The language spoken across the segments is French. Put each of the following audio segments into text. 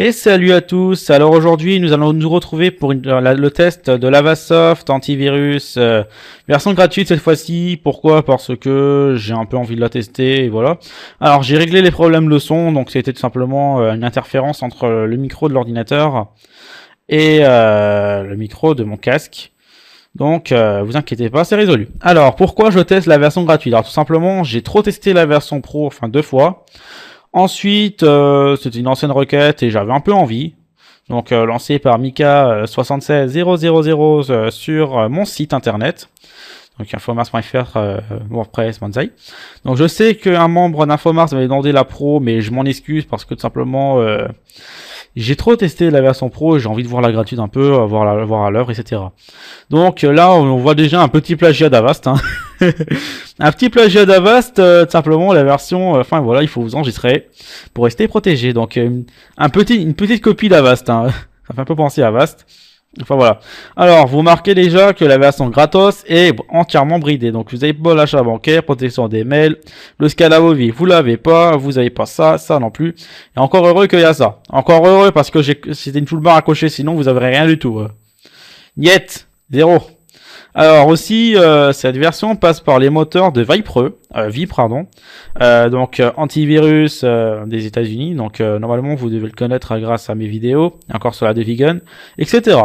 Et salut à tous. Alors aujourd'hui, nous allons nous retrouver pour le test de l'Avasoft antivirus version gratuite cette fois-ci. Pourquoi? Parce que j'ai un peu envie de la tester et voilà. Alors j'ai réglé les problèmes de son, donc c'était tout simplement une interférence entre le micro de l'ordinateur et le micro de mon casque. Donc vous inquiétez pas, c'est résolu. Alors pourquoi je teste la version gratuite? Alors tout simplement, j'ai trop testé la version pro, enfin 2 fois. Ensuite, c'était une ancienne requête et j'avais un peu envie. Donc lancée par Mika 76000 sur mon site internet. Donc infomars.fr WordPress Manzai. Donc je sais qu'un membre d'Infomars m'avait demandé la pro, mais je m'en excuse parce que tout simplement j'ai trop testé la version pro et j'ai envie de voir la gratuite un peu, voir à l'œuvre, etc. Donc là on voit déjà un petit plagiat d'Avast. Hein. Un petit plagiat d'Avast, tout simplement la version, enfin voilà, il faut vous enregistrer pour rester protégé. Donc une petite copie d'Avast. Hein. Ça fait un peu penser à Avast. Enfin voilà. Alors, vous remarquez déjà que la version gratos est entièrement bridée. Donc vous avez pas l'achat bancaire, protection des mails, le scan à vos vies, vous l'avez pas, vous avez pas ça, ça non plus. Et encore heureux qu'il y a ça. Encore heureux parce que c'était une toolbar à cocher, sinon vous avez rien du tout. Niet, zéro. Alors aussi, cette version passe par les moteurs de Vipre, pardon. Donc antivirus des États-Unis. Donc normalement vous devez le connaître grâce à mes vidéos, encore sur la de Vegan, etc.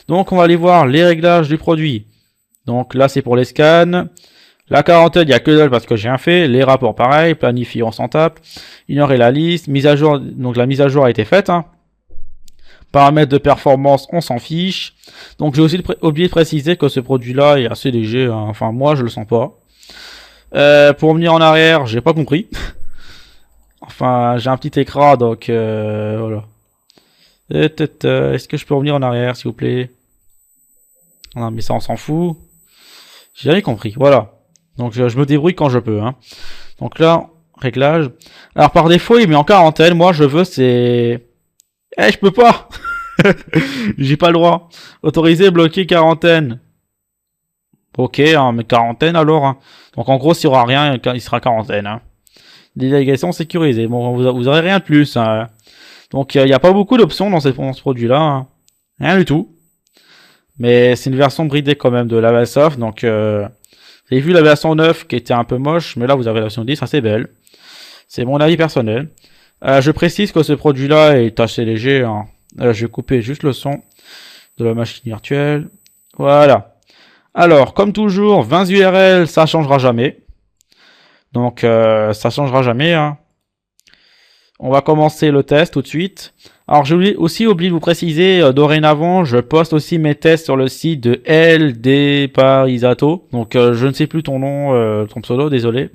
Donc on va aller voir les réglages du produit. Donc là c'est pour les scans. La quarantaine, il y a que dalle parce que j'ai rien fait. Les rapports pareil, planifier on s'en tape. Ignorer la liste, mise à jour. Donc la mise à jour a été faite. Hein. Paramètres de performance, on s'en fiche. Donc j'ai aussi oublié de préciser que ce produit-là est assez léger. Hein. Enfin moi je le sens pas. Pour revenir en arrière, j'ai pas compris. Enfin j'ai un petit écran donc voilà. Est-ce que je peux revenir en arrière s'il vous plaît? Non mais ça on s'en fout. J'ai rien compris. Voilà. Donc je me débrouille quand je peux. Hein. Donc là réglage. Alors par défaut il met en quarantaine. Moi je veux c'est. Je peux pas. J'ai pas le droit. Autorisé, bloqué, quarantaine. Ok, hein, mais quarantaine alors. Hein. Donc en gros, s'il y aura rien, il sera quarantaine. Hein. Délégation sécurisée. Bon, vous aurez rien de plus. Hein. Donc il n'y a pas beaucoup d'options dans ce produit-là. Hein. Rien du tout. Mais c'est une version bridée quand même de l'Avasoft. Donc vous avez vu la version 9 qui était un peu moche, mais là vous avez la version 10, assez belle. C'est mon avis personnel. Je précise que ce produit-là est assez léger. Hein. Je vais couper juste le son de la machine virtuelle. Voilà. Alors, comme toujours, 20 URL, ça changera jamais. Donc, ça changera jamais. Hein. On va commencer le test tout de suite. Alors, j'ai aussi oublié de vous préciser, dorénavant, je poste aussi mes tests sur le site de LD Parisato. Donc, je ne sais plus ton nom, ton pseudo, désolé.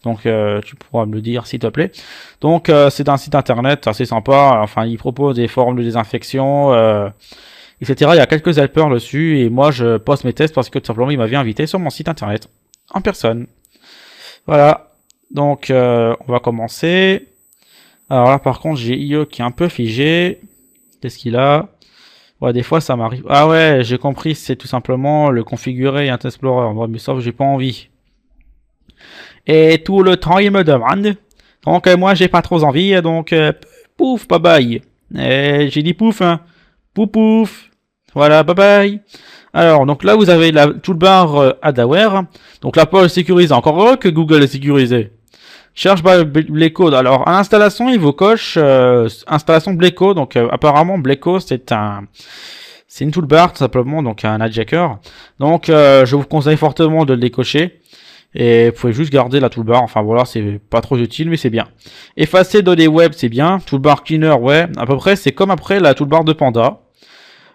Donc, tu pourras me le dire s'il te plaît. Donc, c'est un site internet assez sympa. Enfin, il propose des forums de désinfection, etc. Il y a quelques helpers dessus. Et moi, je poste mes tests parce que tout simplement, il m'avait invité sur mon site internet. En personne. Voilà. Donc, on va commencer. Alors là, par contre, j'ai IE qui est un peu figé. Qu'est-ce qu'il a? Ouais, des fois, ça m'arrive. Ah ouais, j'ai compris, c'est tout simplement le configurer Internet Explorer. Ouais, mais sauf j'ai pas envie. Et tout le temps, il me demande. Donc, moi, j'ai pas trop envie. Donc, pouf, bye bye. Et j'ai dit pouf, hein. Pouf, pouf. Voilà, bye bye. Alors, donc là, vous avez la toolbar Adaware. Donc, la page sécurisée. Encore heureux que Google est sécurisé. Cherche Bleco. Alors, à l'installation, il vous coche installation Bleco. Donc, apparemment, Bleco, c'est une toolbar, tout simplement, donc un adjacker. Donc, je vous conseille fortement de le décocher. Et vous pouvez juste garder la toolbar. Enfin, voilà, c'est pas trop utile, mais c'est bien. Effacer données web, c'est bien. Toolbar cleaner, ouais. À peu près, c'est comme après la toolbar de Panda.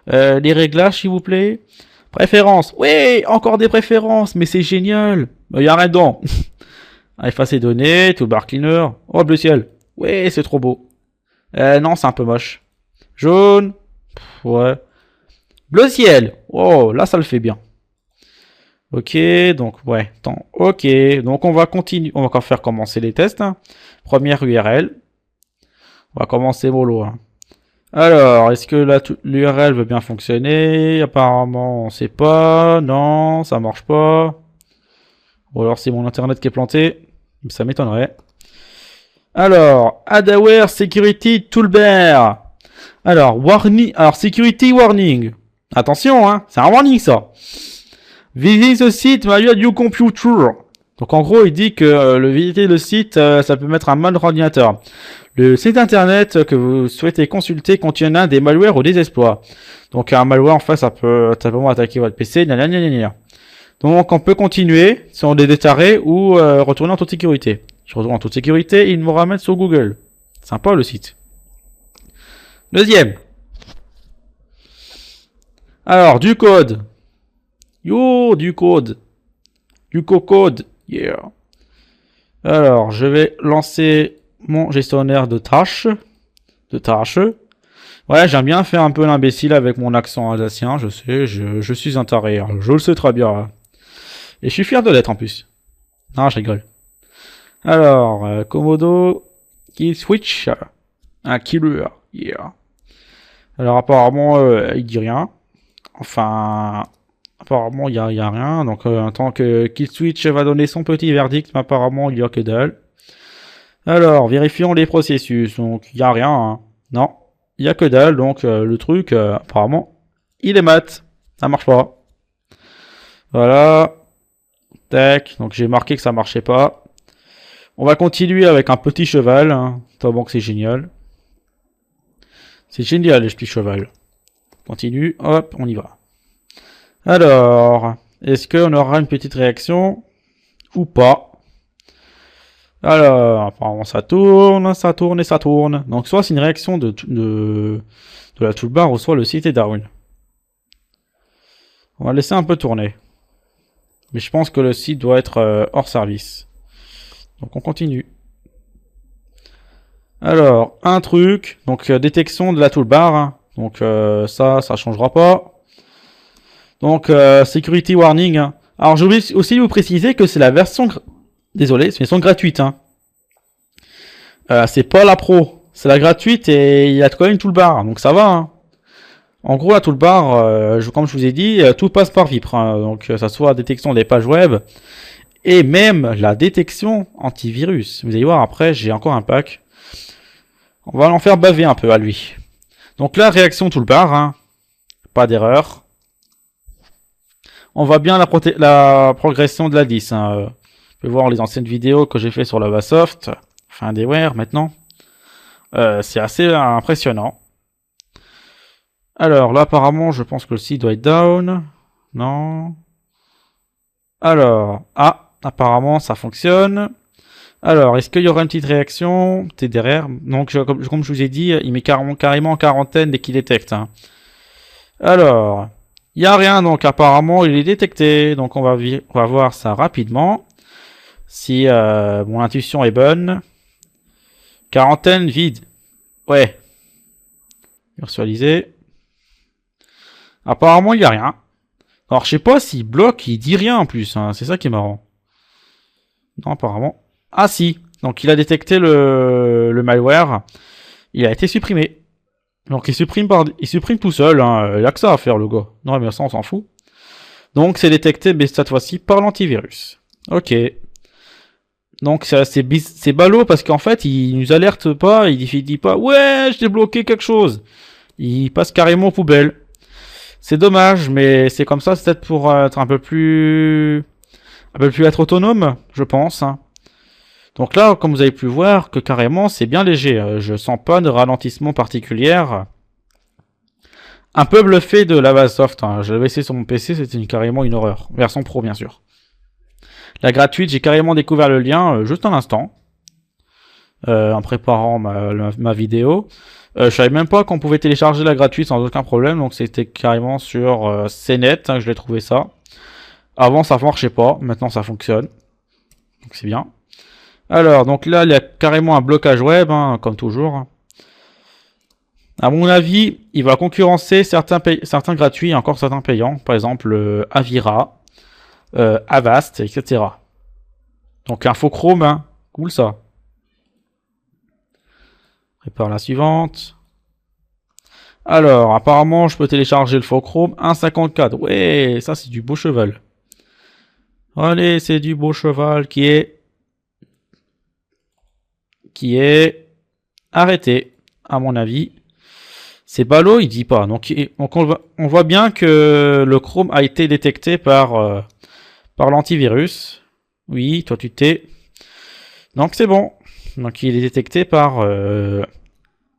Les réglages, s'il vous plaît. Préférences. Oui, encore des préférences, mais c'est génial. Il y a rien dedans. Effacer données, toolbar cleaner. Oh, bleu ciel. Ouais, c'est trop beau. Non, c'est un peu moche. Jaune. Ouais. Bleu ciel. Oh, là, ça le fait bien. Ok, donc, ouais. Attends. Ok, donc on va continuer. On va encore faire commencer les tests. Hein. Première URL. On va commencer mollo. Hein. Alors, est-ce que l'URL veut bien fonctionner? Apparemment, on sait pas. Non, ça marche pas. Ou alors c'est mon internet qui est planté. Ça m'étonnerait. Alors, Adaware Security Toolbar. Alors, warning, alors security warning. Attention, hein, c'est un warning ça. Visit the site my new computer. Donc en gros, il dit que visiter le site, ça peut mettre un mal dans l'ordinateur. Le site internet que vous souhaitez consulter contient des malwares ou des exploits. Donc un malware, en fait, ça peut simplement attaquer votre PC. Donc on peut continuer si on est détaré ou retourner en toute sécurité. Je retourne en toute sécurité et il me ramène sur Google. Sympa le site. Deuxième. Alors, du code. Yo, du code. Du code. Yeah. Alors, je vais lancer mon gestionnaire de tâches. Ouais, j'aime bien faire un peu l'imbécile avec mon accent alsacien, je sais, je suis un taré, hein, je le sais très bien. Et je suis fier de l'être en plus. Non, je rigole. Alors, Komodo, kill switch, un killer, yeah. Alors apparemment, il dit rien. Enfin, apparemment, il y a rien. Donc, en tant que kill switch va donner son petit verdict, mais apparemment, il y a que dalle. Alors, vérifions les processus. Donc, il y a rien, hein. Non, il y a que dalle. Donc, le truc, apparemment, il est mat. Ça marche pas. Voilà. Tac. Donc, j'ai marqué que ça marchait pas. On va continuer avec un petit cheval. Hein. Bon, que c'est génial. C'est génial, les petits cheval. Continue. Hop, on y va. Alors, est-ce qu'on aura une petite réaction ou pas? Alors, apparemment ça tourne et ça tourne. Donc soit c'est une réaction de la toolbar ou soit le site est down. On va laisser un peu tourner. Mais je pense que le site doit être hors service. Donc on continue. Alors, un truc. Donc détection de la toolbar. Hein. Donc ça changera pas. Donc security warning. Hein. Alors j'ai oublié aussi de vous préciser que c'est la version... Désolé, c'est une version gratuite. Hein. C'est pas la pro. C'est la gratuite et il y a quand même une toolbar. Donc ça va. Hein. En gros, la toolbar, comme je vous ai dit, tout passe par Vipre. Hein. Donc ça soit la détection des pages web et même la détection antivirus. Vous allez voir, après, j'ai encore un pack. On va l'en faire baver un peu à lui. Donc la réaction toolbar. Hein. Pas d'erreur. On voit bien la progression de la 10. Hein. Vous pouvez voir les anciennes vidéos que j'ai fait sur Lavasoft, enfin Deware maintenant. C'est assez impressionnant. Alors là apparemment je pense que le site doit être down. Non. Alors, apparemment ça fonctionne. Alors, est-ce qu'il y aura une petite réaction? T'es derrière. Donc comme je vous ai dit, il met carrément en quarantaine dès qu'il détecte. Hein. Alors, il n'y a rien donc apparemment il est détecté. Donc on va voir ça rapidement. Si mon intuition est bonne. Quarantaine vide. Ouais. Virtualiser. Apparemment, il n'y a rien. Alors, je sais pas s'il bloque, il dit rien en plus. Hein. C'est ça qui est marrant. Non, apparemment. Ah si. Donc, il a détecté le malware. Il a été supprimé. Donc, il supprime tout seul. Hein. Il a que ça à faire, le gars. Non, mais ça, on s'en fout. Donc, c'est détecté, mais cette fois-ci, par l'antivirus. Ok. Donc c'est ballot parce qu'en fait il nous alerte pas, il dit pas ouais j'ai bloqué quelque chose. Il passe carrément aux poubelles. C'est dommage mais c'est comme ça, c'est peut-être pour être un peu plus être autonome, je pense. Hein. Donc là comme vous avez pu voir que carrément c'est bien léger, je sens pas de ralentissement particulière. Un peu bluffé de Lavasoft, hein. Je l'avais essayé sur mon PC, c'était carrément une horreur. Version pro bien sûr. La gratuite, j'ai carrément découvert le lien juste un instant. En préparant ma vidéo. Je savais même pas qu'on pouvait télécharger la gratuite sans aucun problème. Donc c'était carrément sur CNET hein, que je l'ai trouvé ça. Avant ça marchait pas. Maintenant ça fonctionne. Donc c'est bien. Alors donc là il y a carrément un blocage web. Hein, comme toujours. À mon avis il va concurrencer certains gratuits et encore certains payants. Par exemple Avira. Avast, etc. Donc Infochrome, hein. Cool ça. Prépare la suivante. Alors, apparemment, je peux télécharger le Infochrome 1.54. Ouais, ça c'est du beau cheval. Allez, c'est du beau cheval qui est arrêté, à mon avis. C'est ballot, il dit pas. Donc on voit bien que le Chrome a été détecté par l'antivirus. Oui, toi tu t'es. Donc c'est bon. Donc il est détecté par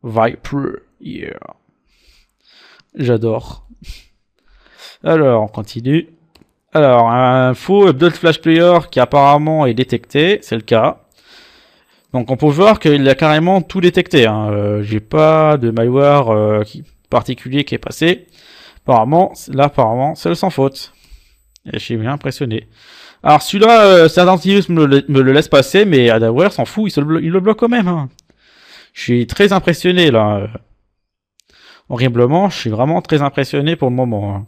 Viper. Yeah. J'adore. Alors, on continue. Alors, un faux update flash player qui apparemment est détecté, c'est le cas. Donc on peut voir qu'il a carrément tout détecté. Hein. J'ai pas de malware particulier qui est passé. Apparemment, c'est le sans faute. Et je suis bien impressionné. Alors celui-là, certains antivirus me le laisse passer, mais Adaware s'en fout, il le bloque quand même. Hein. Je suis très impressionné là. Horriblement, je suis vraiment très impressionné pour le moment. Hein.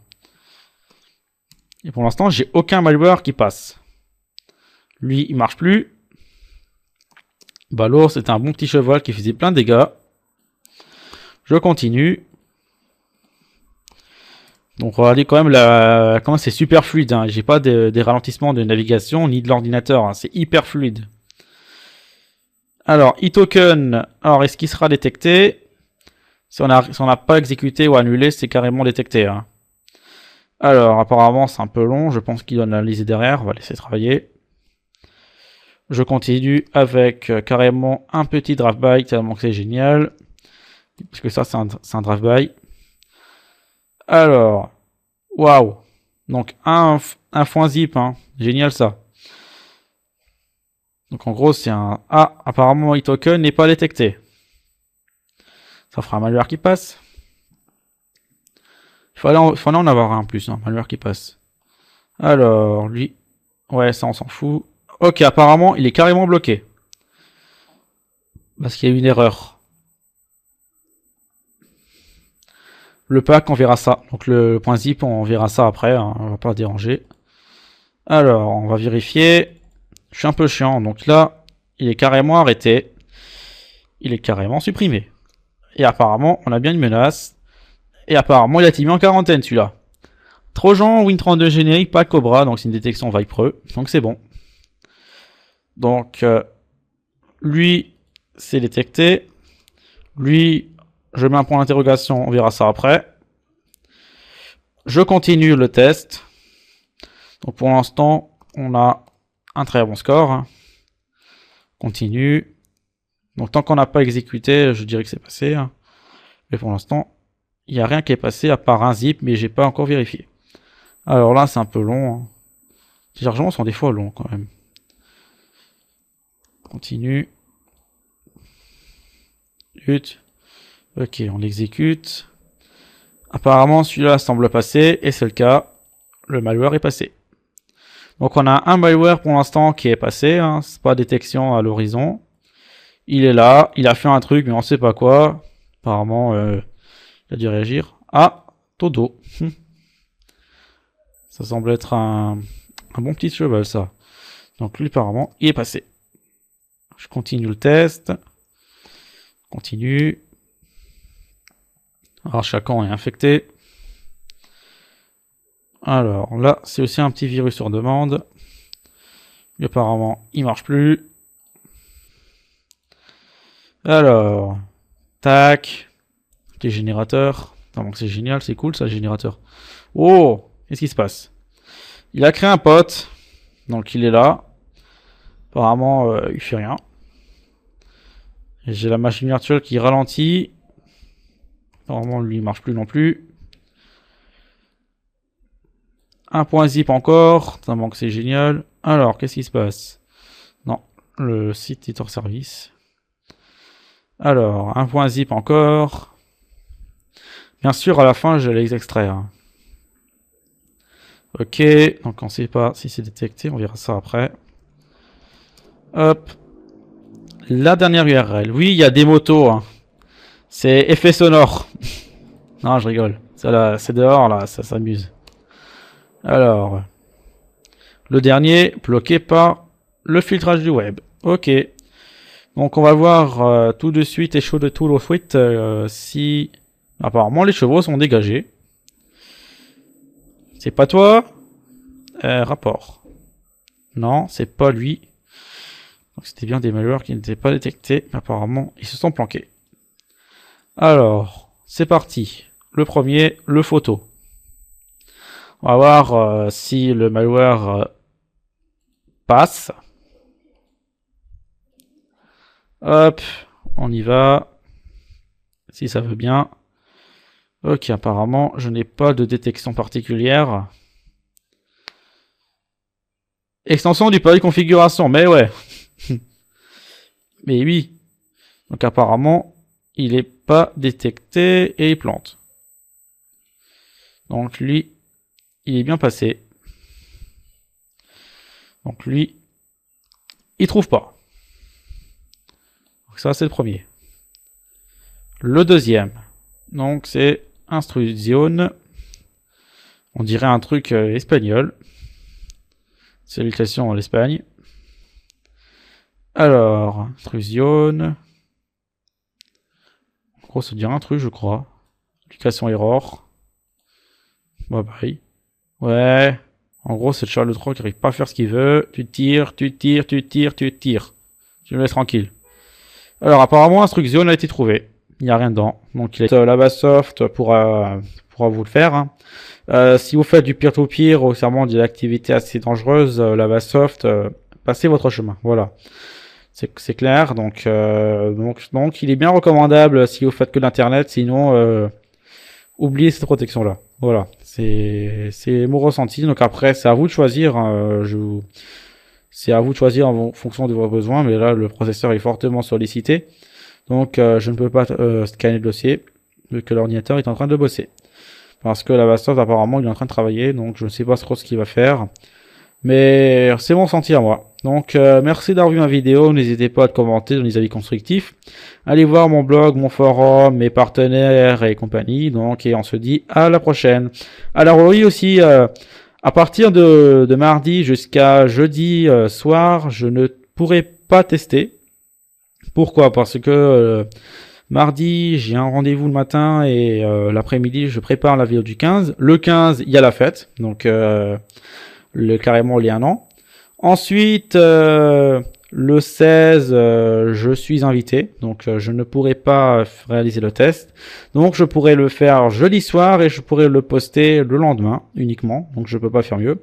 Et pour l'instant, j'ai aucun malware qui passe. Lui, il marche plus. Balour, c'était un bon petit cheval qui faisait plein de dégâts. Je continue. Donc regardez quand même comment c'est super fluide. Hein. J'ai pas des ralentissements de navigation ni de l'ordinateur. Hein. C'est hyper fluide. Alors, e-token. Alors, est-ce qu'il sera détecté? Si on n'a pas exécuté ou annulé, c'est carrément détecté. Hein. Alors, apparemment, c'est un peu long. Je pense qu'il doit analyser derrière. On va laisser travailler. Je continue avec carrément un petit drive-by, tellement que c'est génial. Parce que ça, c'est un drive-by. Alors, waouh. Donc, un point zip. Hein. Génial, ça. Donc, en gros, c'est un... Ah, apparemment, e-token n'est pas détecté. Ça fera un malware qui passe. Il fallait en avoir un plus, un malware qui passe. Alors, lui... Ouais, ça, on s'en fout. Ok, apparemment, il est carrément bloqué. Parce qu'il y a eu une erreur. Le pack, on verra ça. Donc le point zip, on verra ça après. Hein, on va pas déranger. Alors, on va vérifier. Je suis un peu chiant. Donc là, il est carrément arrêté. Il est carrément supprimé. Et apparemment, on a bien une menace. Et apparemment, il a été mis en quarantaine, celui-là. Trojan, Win32 générique, pas Cobra. Donc c'est une détection Viper. Donc c'est bon. Donc, lui, c'est détecté. Lui, je mets un point d'interrogation, on verra ça après. Je continue le test. Donc pour l'instant, on a un très bon score. Continue. Donc tant qu'on n'a pas exécuté, je dirais que c'est passé. Mais pour l'instant, il n'y a rien qui est passé à part un zip, mais j'ai pas encore vérifié. Alors là, c'est un peu long. Les chargements sont des fois longs quand même. Continue. Ok, on l'exécute. Apparemment, celui-là semble passer, et c'est le cas. Le malware est passé. Donc on a un malware pour l'instant qui est passé. Hein. C'est pas détection à l'horizon. Il est là, il a fait un truc, mais on sait pas quoi. Apparemment, il a dû réagir. Ah, Todo. Ça semble être un bon petit cheval, ça. Donc lui, apparemment, il est passé. Je continue le test. Continue. Alors chacun est infecté. Alors là, c'est aussi un petit virus sur demande. Mais apparemment, il marche plus. Alors, tac. Petit générateur. Donc c'est génial, c'est cool ça, le générateur. Oh, qu'est-ce qui se passe? Il a créé un pote. Donc il est là. Apparemment, il fait rien. J'ai la machine virtuelle qui ralentit. Apparemment, lui, il marche plus non plus. Un point zip encore. Ça manque, c'est génial. Alors, qu'est-ce qui se passe? Non, le site est hors service. Alors, un point zip encore. Bien sûr, à la fin, je vais les extraire. Ok, donc on ne sait pas si c'est détecté. On verra ça après. Hop. La dernière URL. Oui, il y a des motos. Hein. C'est effet sonore. Non, je rigole. C'est dehors, là, ça s'amuse. Alors, le dernier, bloqué par le filtrage du web. Ok. Donc, on va voir tout de suite et chaud de tout le suite si... Apparemment, les chevaux sont dégagés. C'est pas toi? Rapport. Non, c'est pas lui. Donc, c'était bien des malwares qui n'étaient pas détectés. Mais apparemment, ils se sont planqués. Alors, c'est parti. Le premier, le photo. On va voir si le malware passe. Hop, on y va. Si ça veut bien. Ok, apparemment, je n'ai pas de détection particulière. Extension du panneau de configuration, mais ouais. Mais oui. Donc apparemment, il n'est pas détecté et il plante. Donc lui, il est bien passé. Donc lui, il trouve pas. Donc ça, c'est le premier. Le deuxième, donc c'est Intrusion. On dirait un truc espagnol. Salutations en l'Espagne. Alors, Intrusion. En gros, ça dirait un truc, je crois. Application error. Bye bye. Ouais. En gros, c'est le Charles 3 qui n'arrive pas à faire ce qu'il veut. Tu tires, tu tires, tu tires, tu tires. Tu me laisses tranquille. Alors, apparemment, Intrusion a été trouvé. Il n'y a rien dedans. Donc, il est Lavasoft pourra vous le faire. Hein. Si vous faites du peer-to-peer ou serment de l'activité assez dangereuse, Lavasoft, passez votre chemin. Voilà. C'est clair. Donc, il est bien recommandable si vous faites que l'internet. Sinon, oubliez cette protection-là. Voilà. C'est mon ressenti. Donc après, c'est à vous de choisir. Hein. C'est à vous de choisir en fonction de vos besoins. Mais là, le processeur est fortement sollicité. Donc, je ne peux pas scanner le dossier vu que l'ordinateur est en train de bosser. Parce que Lavasoft, apparemment, il est en train de travailler. Donc, je ne sais pas trop ce qu'il va faire. Mais c'est mon ressenti à moi. Donc, merci d'avoir vu ma vidéo. N'hésitez pas à commenter, donner des avis constructifs. Allez voir mon blog, mon forum, mes partenaires et compagnie. Donc, et on se dit à la prochaine. Alors, oui, aussi, à partir de mardi jusqu'à jeudi soir, je ne pourrai pas tester. Pourquoi? Parce que mardi, j'ai un rendez-vous le matin et l'après-midi, je prépare la vidéo du 15. Le 15, il y a la fête. Donc, carrément, il y a un an. Ensuite, le 16, je suis invité, donc je ne pourrai pas réaliser le test. Donc je pourrai le faire jeudi soir et je pourrai le poster le lendemain uniquement, donc je peux pas faire mieux.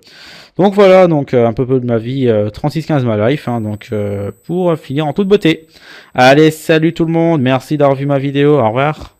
Donc voilà, donc un peu de ma vie 3615 ma life, hein, donc pour finir en toute beauté. Allez, salut tout le monde, merci d'avoir vu ma vidéo, au revoir.